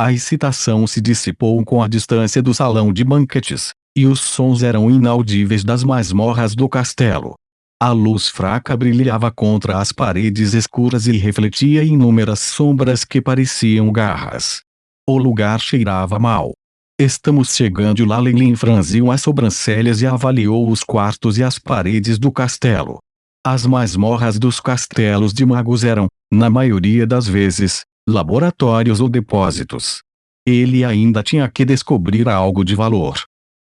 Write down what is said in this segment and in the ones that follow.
A excitação se dissipou com a distância do salão de banquetes, e os sons eram inaudíveis das masmorras do castelo. A luz fraca brilhava contra as paredes escuras e refletia inúmeras sombras que pareciam garras. O lugar cheirava mal. Estamos chegando lá. Leilin franziu as sobrancelhas e avaliou os quartos e as paredes do castelo. As masmorras dos castelos de magos eram, na maioria das vezes, laboratórios ou depósitos. Ele ainda tinha que descobrir algo de valor.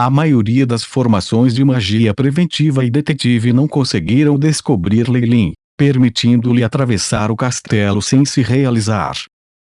A maioria das formações de magia preventiva e detetive não conseguiram descobrir Leilin, permitindo-lhe atravessar o castelo sem se realizar.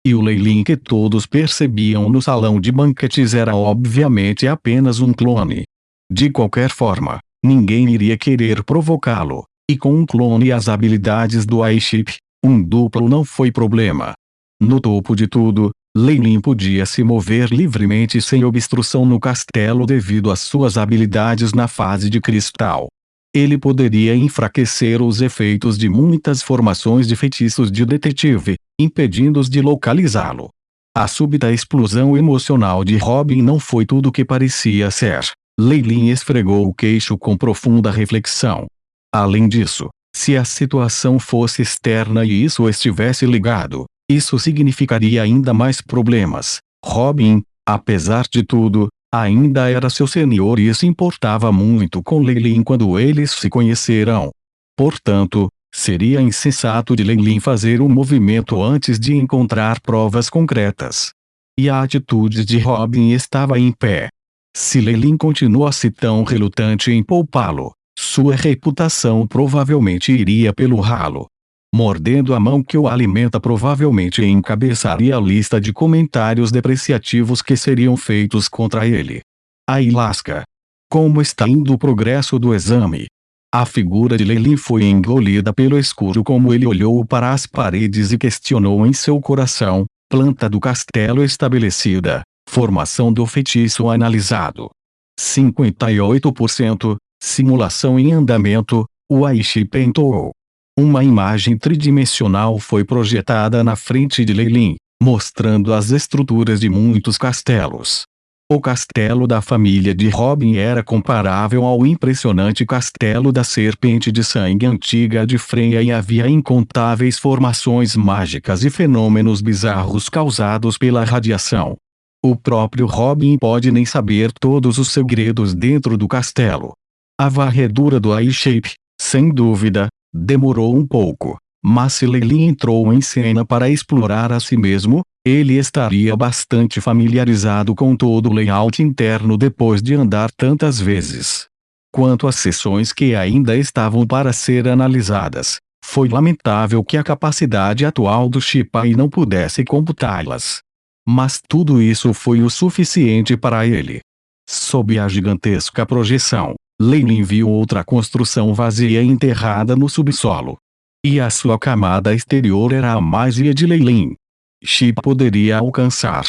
E o Leilin que todos percebiam no salão de banquetes era obviamente apenas um clone. De qualquer forma, ninguém iria querer provocá-lo, e com um clone e as habilidades do Airship, um duplo não foi problema. No topo de tudo, Leilin podia se mover livremente sem obstrução no castelo devido às suas habilidades na fase de cristal. Ele poderia enfraquecer os efeitos de muitas formações de feitiços de detetive, impedindo-os de localizá-lo. A súbita explosão emocional de Robin não foi tudo o que parecia ser. Leilin esfregou o queixo com profunda reflexão. Além disso, se a situação fosse externa e isso estivesse ligado, isso significaria ainda mais problemas. Robin, apesar de tudo, ainda era seu senhor e se importava muito com Leilin quando eles se conheceram. Portanto, seria insensato de Leilin fazer um movimento antes de encontrar provas concretas. E a atitude de Robin estava em pé. Se Leilin continuasse tão relutante em poupá-lo, sua reputação provavelmente iria pelo ralo. Mordendo a mão que o alimenta, provavelmente encabeçaria a lista de comentários depreciativos que seriam feitos contra ele. Aí lasca. Como está indo o progresso do exame? A figura de Leilin foi engolida pelo escuro como ele olhou para as paredes e questionou em seu coração: planta do castelo estabelecida, formação do feitiço analisado. 58%, simulação em andamento, o Airship entoou. Uma imagem tridimensional foi projetada na frente de Leilin, mostrando as estruturas de muitos castelos. O castelo da família de Robin era comparável ao impressionante castelo da Serpente de Sangue antiga de Freya e havia incontáveis formações mágicas e fenômenos bizarros causados pela radiação. O próprio Robin pode nem saber todos os segredos dentro do castelo. A varredura do Airship, sem dúvida, demorou um pouco, mas se Leilin entrou em cena para explorar a si mesmo, ele estaria bastante familiarizado com todo o layout interno depois de andar tantas vezes. Quanto às seções que ainda estavam para ser analisadas, foi lamentável que a capacidade atual do Shipai não pudesse computá-las. Mas tudo isso foi o suficiente para ele. Sob a gigantesca projeção, Leilin viu outra construção vazia enterrada no subsolo. E a sua camada exterior era a magia de Leilin. Shipa poderia alcançar.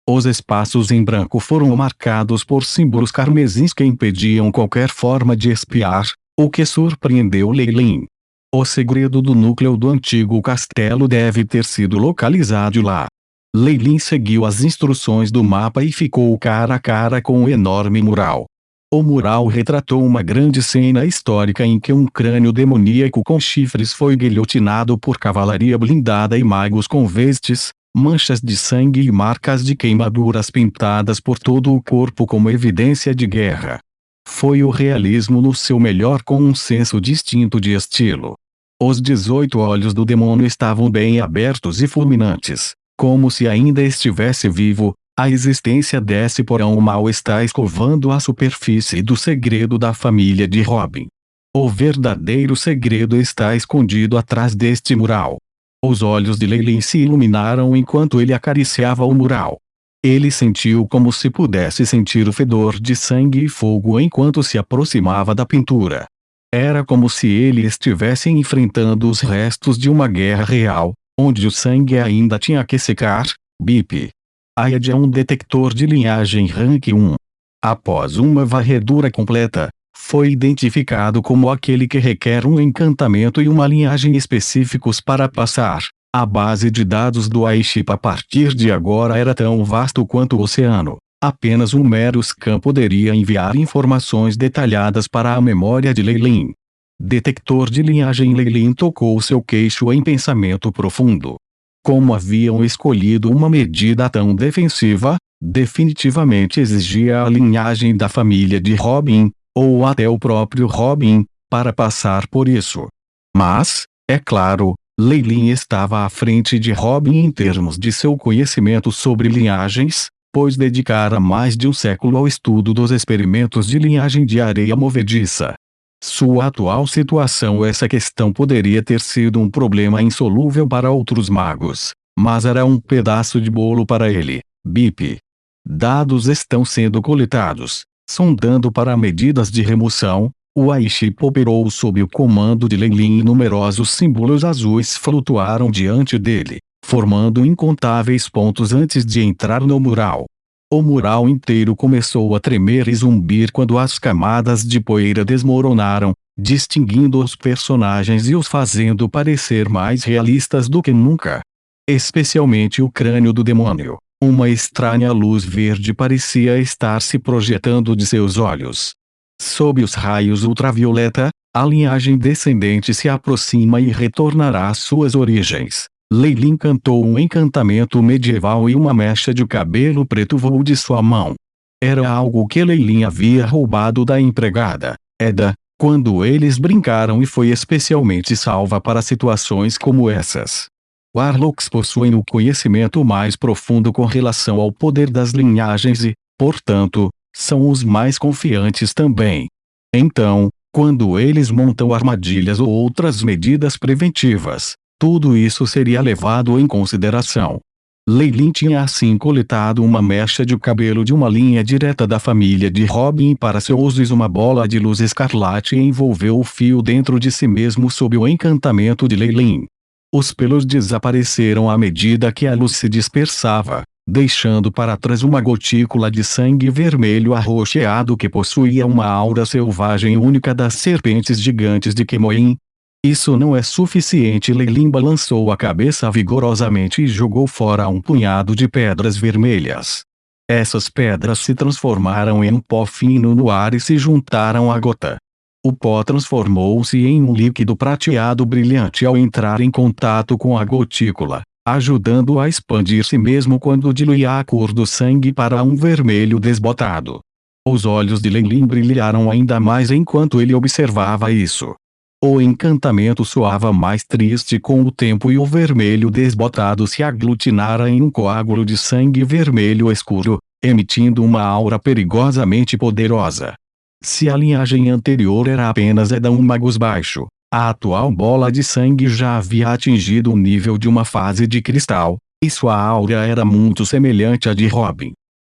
Os espaços em branco foram marcados por símbolos carmesins que impediam qualquer forma de espiar, o que surpreendeu Leilin. O segredo do núcleo do antigo castelo deve ter sido localizado lá. Leilin seguiu as instruções do mapa e ficou cara a cara com o enorme mural. O mural retratou uma grande cena histórica em que um crânio demoníaco com chifres foi guilhotinado por cavalaria blindada e magos com vestes, manchas de sangue e marcas de queimaduras pintadas por todo o corpo como evidência de guerra. Foi o realismo no seu melhor com um senso distinto de estilo. Os 18 olhos do demônio estavam bem abertos e fulminantes, como se ainda estivesse vivo. A existência desse porão mal está escovando a superfície do segredo da família de Robin. O verdadeiro segredo está escondido atrás deste mural. Os olhos de Leilin se iluminaram enquanto ele acariciava o mural. Ele sentiu como se pudesse sentir o fedor de sangue e fogo enquanto se aproximava da pintura. Era como se ele estivesse enfrentando os restos de uma guerra real, onde o sangue ainda tinha que secar. Bip. AID é um detector de linhagem Rank 1. Após uma varredura completa, foi identificado como aquele que requer um encantamento e uma linhagem específicos para passar. A base de dados do iChip a partir de agora era tão vasto quanto o oceano. Apenas um mero scan poderia enviar informações detalhadas para a memória de Leilin. Detector de linhagem. Leilin tocou seu queixo em pensamento profundo. Como haviam escolhido uma medida tão defensiva, definitivamente exigia a linhagem da família de Robin, ou até o próprio Robin, para passar por isso. Mas, é claro, Leilin estava à frente de Robin em termos de seu conhecimento sobre linhagens, pois dedicara mais de um século ao estudo dos experimentos de linhagem de areia movediça. Sua atual situação. Essa questão poderia ter sido um problema insolúvel para outros magos, mas era um pedaço de bolo para ele. Bip. Dados estão sendo coletados. Sondando para medidas de remoção, o iChip operou sob o comando de Leilin e numerosos símbolos azuis flutuaram diante dele, formando incontáveis pontos antes de entrar no mural. O mural inteiro começou a tremer e zumbir quando as camadas de poeira desmoronaram, distinguindo os personagens e os fazendo parecer mais realistas do que nunca. Especialmente o crânio do demônio. Uma estranha luz verde parecia estar se projetando de seus olhos. Sob os raios ultravioleta, a linhagem descendente se aproxima e retornará às suas origens. Leilin cantou um encantamento medieval e uma mecha de cabelo preto voou de sua mão. Era algo que Leilin havia roubado da empregada, Eda, quando eles brincaram, e foi especialmente salva para situações como essas. Warlocks possuem o conhecimento mais profundo com relação ao poder das linhagens e, portanto, são os mais confiantes também. Então, quando eles montam armadilhas ou outras medidas preventivas, tudo isso seria levado em consideração. Leilin tinha assim coletado uma mecha de cabelo de uma linha direta da família de Robin para seu uso, e uma bola de luz escarlate envolveu o fio dentro de si mesmo sob o encantamento de Leilin. Os pelos desapareceram à medida que a luz se dispersava, deixando para trás uma gotícula de sangue vermelho arroxeado que possuía uma aura selvagem única das serpentes gigantes de Kemoin. Isso não é suficiente. Leilin balançou a cabeça vigorosamente e jogou fora um punhado de pedras vermelhas. Essas pedras se transformaram em um pó fino no ar e se juntaram à gota. O pó transformou-se em um líquido prateado brilhante ao entrar em contato com a gotícula, ajudando a expandir-se mesmo quando diluía a cor do sangue para um vermelho desbotado. Os olhos de Leilin brilharam ainda mais enquanto ele observava isso. O encantamento soava mais triste com o tempo e o vermelho desbotado se aglutinara em um coágulo de sangue vermelho escuro, emitindo uma aura perigosamente poderosa. Se a linhagem anterior era apenas a de um magus baixo, a atual bola de sangue já havia atingido o nível de uma fase de cristal, e sua aura era muito semelhante à de Robin.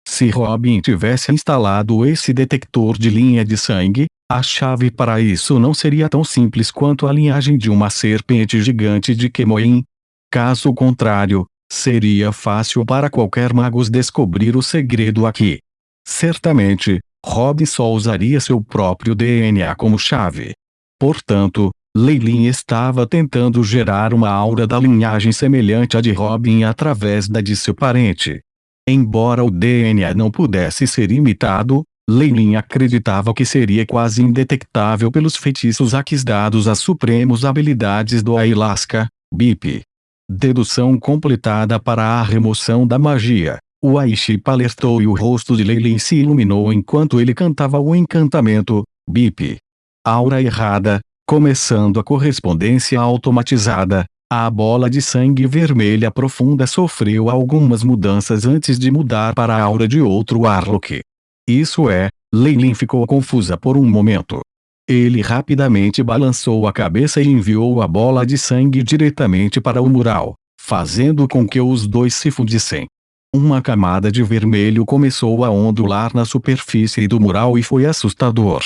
Se Robin tivesse instalado esse detector de linha de sangue, a chave para isso não seria tão simples quanto a linhagem de uma serpente gigante de Kemoin. Caso contrário, seria fácil para qualquer magus descobrir o segredo aqui. Certamente, Robin só usaria seu próprio DNA como chave. Portanto, Leilin estava tentando gerar uma aura da linhagem semelhante à de Robin através da de seu parente. Embora o DNA não pudesse ser imitado, Leilin acreditava que seria quase indetectável pelos feitiços Aquis dados às supremos habilidades do Ayahuasca, BIP. Dedução completada para a remoção da magia. O iChip alertou e o rosto de Leilin se iluminou enquanto ele cantava o encantamento, BIP. Aura errada, começando a correspondência automatizada. A bola de sangue vermelha profunda sofreu algumas mudanças antes de mudar para a aura de outro Warlock. Isso é, Leilin ficou confusa por um momento. Ele rapidamente balançou a cabeça e enviou a bola de sangue diretamente para o mural, fazendo com que os dois se fundissem. Uma camada de vermelho começou a ondular na superfície do mural e foi assustador.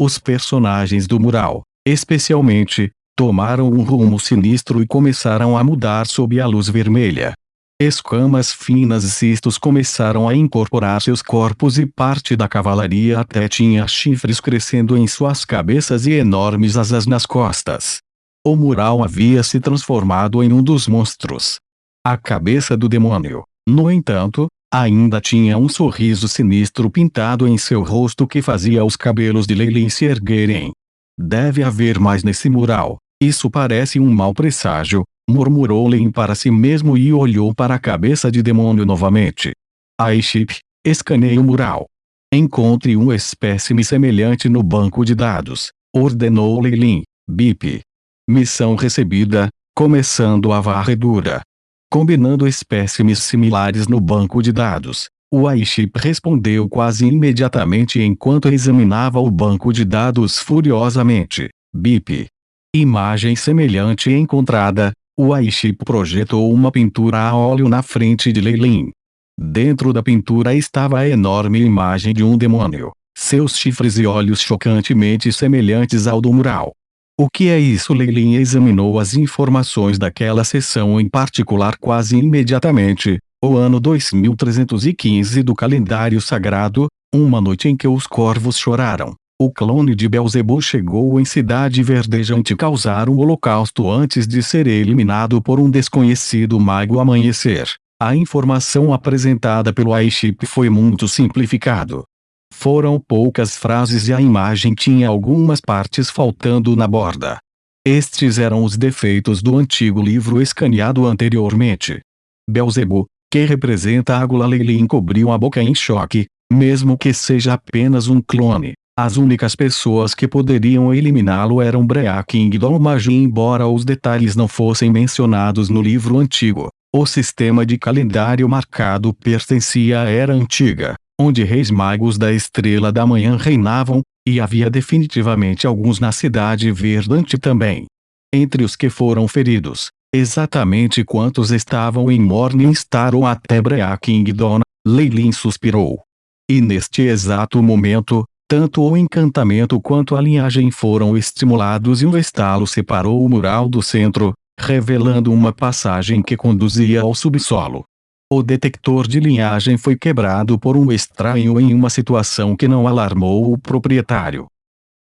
Os personagens do mural, especialmente, tomaram um rumo sinistro e começaram a mudar sob a luz vermelha. Escamas finas e cistos começaram a incorporar seus corpos e parte da cavalaria até tinha chifres crescendo em suas cabeças e enormes asas nas costas. O mural havia se transformado em um dos monstros. A cabeça do demônio, no entanto, ainda tinha um sorriso sinistro pintado em seu rosto que fazia os cabelos de Leilin se erguerem. Deve haver mais nesse mural. Isso parece um mau presságio, murmurou Leilin para si mesmo e olhou para a cabeça de demônio novamente. Aiship, escaneie o mural. Encontre um espécime semelhante no banco de dados, ordenou Leilin. Bip. Missão recebida, começando a varredura. Combinando espécimes similares no banco de dados, o Aiship respondeu quase imediatamente enquanto examinava o banco de dados furiosamente. Bip. Imagem semelhante encontrada, o Aiship projetou uma pintura a óleo na frente de Leilin. Dentro da pintura estava a enorme imagem de um demônio, seus chifres e olhos chocantemente semelhantes ao do mural. O que é isso? Leilin examinou as informações daquela sessão em particular quase imediatamente. O ano 2315 do calendário sagrado, uma noite em que os corvos choraram. O clone de Beelzebub chegou em Cidade Verdejante causar um holocausto antes de ser eliminado por um desconhecido mago amanhecer. A informação apresentada pelo Aiship foi muito simplificado. Foram poucas frases e a imagem tinha algumas partes faltando na borda. Estes eram os defeitos do antigo livro escaneado anteriormente. Beelzebub, que representa a Águla. Leilin cobriu a boca em choque, mesmo que seja apenas um clone. As únicas pessoas que poderiam eliminá-lo eram Break e Ingdon Magi, embora os detalhes não fossem mencionados no livro antigo. O sistema de calendário marcado pertencia à Era Antiga, onde reis magos da Estrela da Manhã reinavam, e havia definitivamente alguns na Cidade Verdante também. Entre os que foram feridos, exatamente quantos estavam em Morningstar ou até Break e Ingdon, Leilin suspirou. E neste exato momento, tanto o encantamento quanto a linhagem foram estimulados e um estalo separou o mural do centro, revelando uma passagem que conduzia ao subsolo. O detector de linhagem foi quebrado por um estranho em uma situação que não alarmou o proprietário.